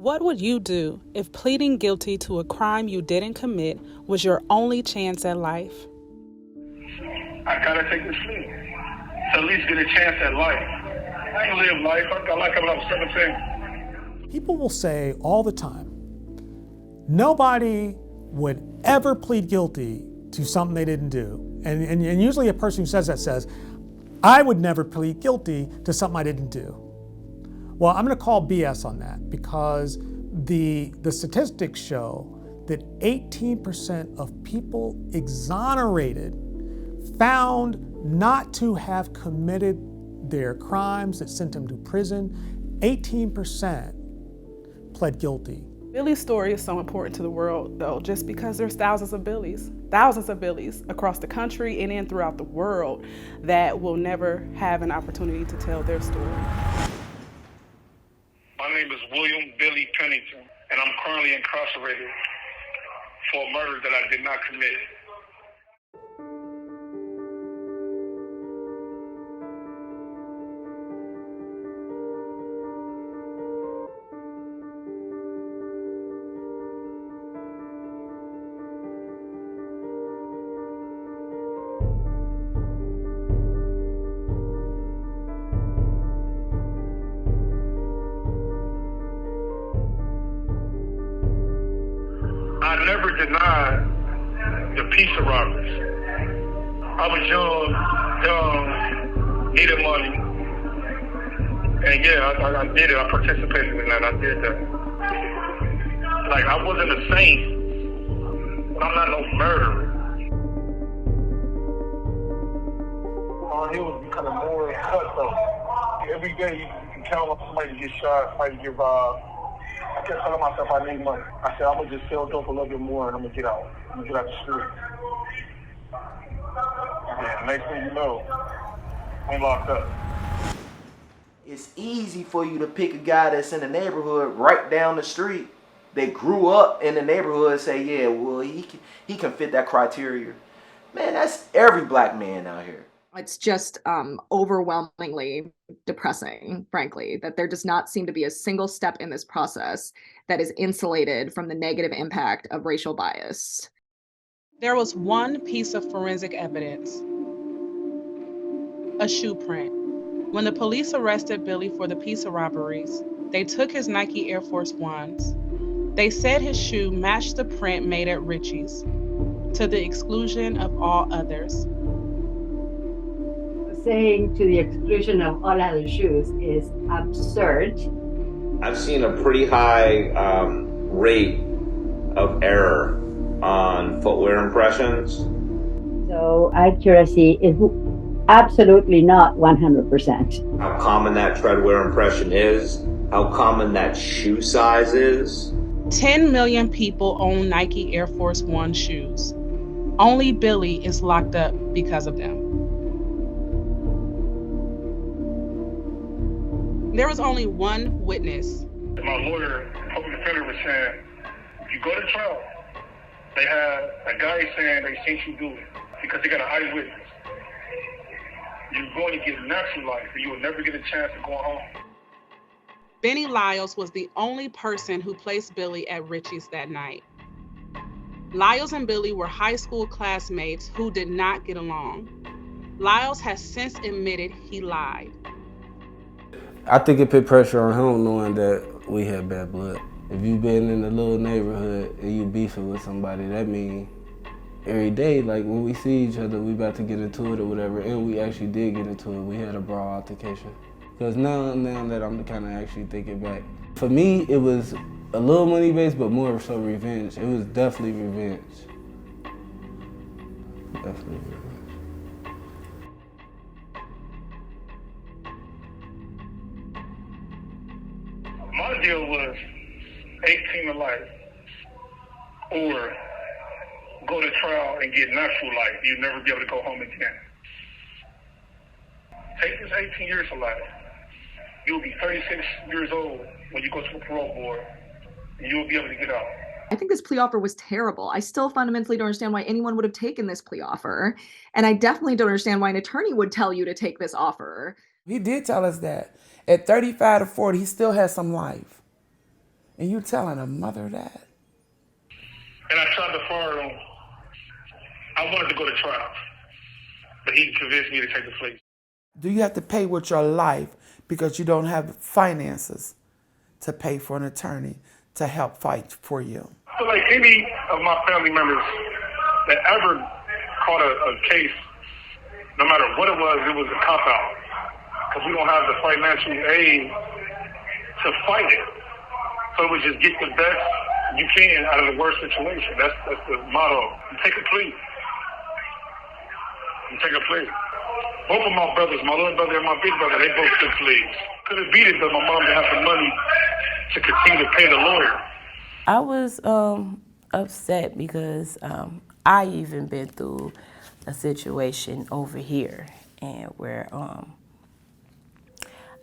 What would you do if pleading guilty to a crime you didn't commit was your only chance at life? I gotta take this plea to at least get a chance at life. I ain't live life. I got life coming up 17. People will say all the time, nobody would ever plead guilty to something they didn't do. And usually a person who says that says, I would never plead guilty to something I didn't do. Well, I'm going to call BS on that because the statistics show that 18% of people exonerated found not to have committed their crimes that sent them to prison, 18% pled guilty. Billy's story is so important to the world, though, just because there's thousands of Billies across the country and in throughout the world that will never have an opportunity to tell their story. My name is William Billy Pennington, and I'm currently incarcerated for a murder that I did not commit. I never denied the pizza robbers. I was young, needed money. And yeah, I did it. I participated in that. I did that. Like, I wasn't a saint, but I'm not no murderer. He was becoming more cutthroat. Every day you can count on somebody to get shot, somebody to get robbed. I kept telling myself I need money. I said, I'm going to just sell dope a little bit more and I'm going to get out. I'm going to get out the street. And next thing you know, I'm locked up. It's easy for you to pick a guy that's in the neighborhood right down the street that grew up in the neighborhood and say, yeah, well, he can fit that criteria. Man, that's every black man out here. It's just overwhelmingly depressing, frankly, that there does not seem to be a single step in this process that is insulated from the negative impact of racial bias. There was one piece of forensic evidence, a shoe print. When the police arrested Billy for the pizza robberies, they took his Nike Air Force Ones. They said his shoe matched the print made at Richie's, to the exclusion of all others. Saying to the exclusion of all other shoes is absurd. I've seen a pretty high rate of error on footwear impressions. So accuracy is absolutely not 100%. How common that treadwear impression is, how common that shoe size is. 10 million people own Nike Air Force One shoes. Only Billy is locked up because of them. There was only one witness. My lawyer, public defender, was saying, if you go to trial, they have a guy saying they seen you do it because they got an eyewitness. You're going to get natural life, or you will never get a chance of going home. Benny Lyles was the only person who placed Billy at Richie's that night. Lyles and Billy were high school classmates who did not get along. Lyles has since admitted he lied. I think it put pressure on him knowing that we had bad blood. If you've been in a little neighborhood and you beefing with somebody, that means every day, like when we see each other, we about to get into it or whatever, and we actually did get into it. We had a brawl altercation. Because now that I'm kind of actually thinking back, for me, it was a little money based, but more so revenge. It was definitely revenge. Definitely revenge. My deal was 18 to life, or go to trial and get natural life. You'll never be able to go home again. Take this 18 years to life. You'll be 36 years old when you go to a parole board, and you'll be able to get out. I think this plea offer was terrible. I still fundamentally don't understand why anyone would have taken this plea offer. And I definitely don't understand why an attorney would tell you to take this offer. He did tell us that. At 35 to 40, he still has some life. And you telling a mother that? And I tried to fire him. I wanted to go to trial, but he convinced me to take the plea. Do you have to pay with your life because you don't have finances to pay for an attorney to help fight for you? I feel like any of my family members that ever caught a case, no matter what it was a cop-out. Because we don't have the financial aid to fight it. So we just get the best you can out of the worst situation. That's the motto. You take a plea. You take a plea. Both of my brothers, my little brother and my big brother, they both took pleas. Could have beat it, but my mom didn't have the money to continue to pay the lawyer. I was upset because I even been through a situation over here and where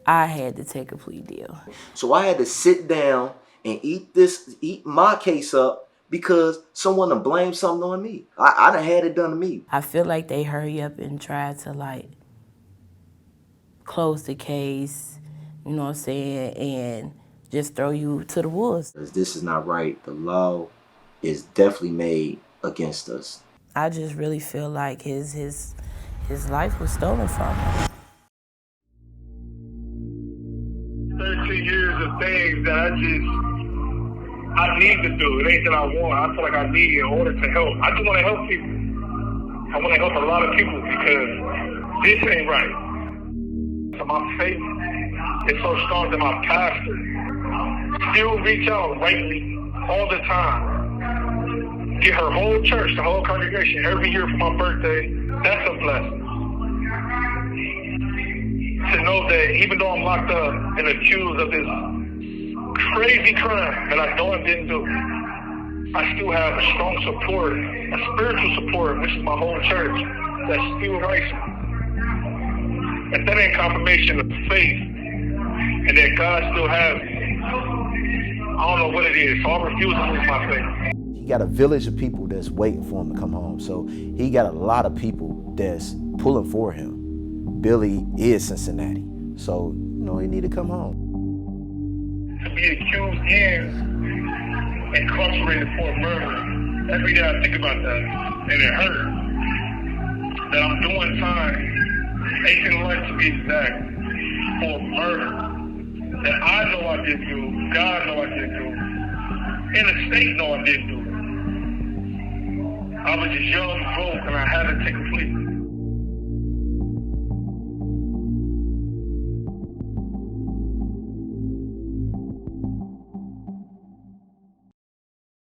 I had to take a plea deal. So I had to sit down and eat my case up because someone done blamed something on me. I done had it done to me. I feel like they hurry up and try to like close the case, you know what I'm saying, and just throw you to the wolves. This is not right. The law is definitely made against us. I just really feel like his life was stolen from him. 13 years of things that I need to do. It ain't that I want. I feel like I need in order to help. I just want to help people. I want to help a lot of people because this ain't right. So my faith is so strong that my pastor still reach out rightly all the time. Get her whole church, the whole congregation, every year for my birthday. That's a blessing. To know that even though I'm locked up and accused of this crazy crime that I know I didn't do, I still have a strong support, a spiritual support, which is my whole church, that's still writes me. If that ain't confirmation of faith and that God still has me, I don't know what it is, so I refuse to lose my faith. He got a village of people that's waiting for him to come home. So he got a lot of people that's pulling for him. Billy is Cincinnati, so he need to come home. To be accused and incarcerated for murder, every day I think about that, and it hurts that I'm doing time, 18 life to be exact, for murder that I know I didn't do, God know I didn't do, and the state know I didn't do. I was just young, broke, and I had to take a plea.